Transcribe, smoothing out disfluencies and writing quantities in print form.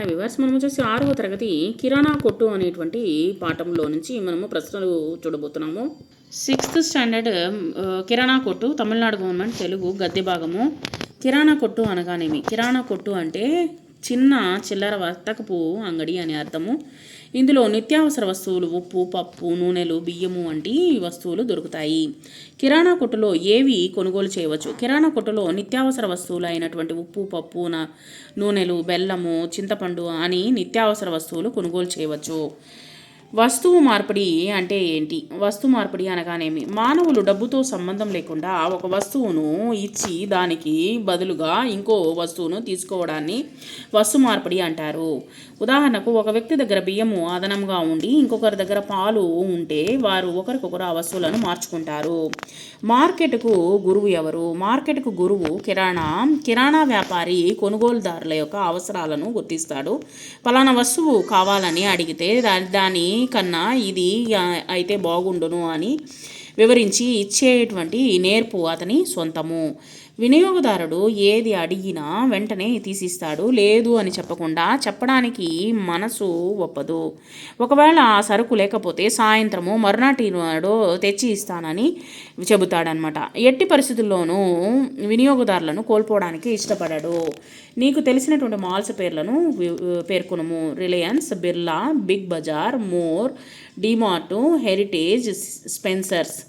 Hi viewers, మనం వచ్చేసి 6వ తరగతి కిరాణా కొట్టు అనేటువంటి పాఠంలో నుంచి మనము ప్రశ్నలు చూడబోతున్నాము. 6th స్టాండర్డ్ కిరాణా కొట్టు, తమిళనాడు గవర్నమెంట్, తెలుగు గద్య భాగము. కిరాణా కొట్టు అనగానేమి? కిరాణా కొట్టు అంటే చిన్న చిల్లర వర్తకపు అంగడి అని అర్థము. ఇందులో నిత్యావసర వస్తువులు, ఉప్పు, పప్పు, నూనెలు, బియ్యము వంటి వస్తువులు దొరుకుతాయి. కిరాణా కొట్టులో ఏవి కొనుగోలు చేయవచ్చు? కిరాణా కొట్టులో నిత్యావసర వస్తువులు అయినటువంటి ఉప్పు, పప్పు, నూనెలు, బెల్లము, చింతపండు అని నిత్యావసర వస్తువులు కొనుగోలు చేయవచ్చు. వస్తువు మార్పిడి అంటే ఏంటి? వస్తు మార్పిడి అనగానేమి? మానవులు డబ్బుతో సంబంధం లేకుండా ఒక వస్తువును ఇచ్చి దానికి బదులుగా ఇంకో వస్తువును తీసుకోవడాన్ని వస్తు మార్పిడి అంటారు. ఉదాహరణకు, ఒక వ్యక్తి దగ్గర బియ్యము అదనంగా ఉండి ఇంకొకరి దగ్గర పాలు ఉంటే వారు ఒకరికొకరు ఆ వస్తువులను మార్చుకుంటారు. మార్కెట్కు గురువు ఎవరు? మార్కెట్కు గురువు కిరాణా వ్యాపారి కొనుగోలుదారుల యొక్క అవసరాలను గుర్తిస్తాడు. పలానా వస్తువు కావాలని అడిగితే దాని కన్నా ఇది అయితే బాగుండును అని వివరించి ఇచ్చేటువంటి నేర్పు అతని సొంతము. వినియోగదారుడు ఏది అడిగినా వెంటనే తీసిస్తాడు. లేదు అని చెప్పడానికి మనసు ఒప్పదు. ఒకవేళ ఆ సరుకు లేకపోతే సాయంత్రము మరునాటి నాడు తెచ్చి ఇస్తానని చెబుతాడనమాట. ఎట్టి పరిస్థితుల్లోనూ వినియోగదారులను కోల్పోవడానికి ఇష్టపడడు. నీకు తెలిసినటువంటి మాల్స్ పేర్లను పేర్కొనము. Reliance, Birla, Big Bazaar, More, DMart, Heritage, Spencer's.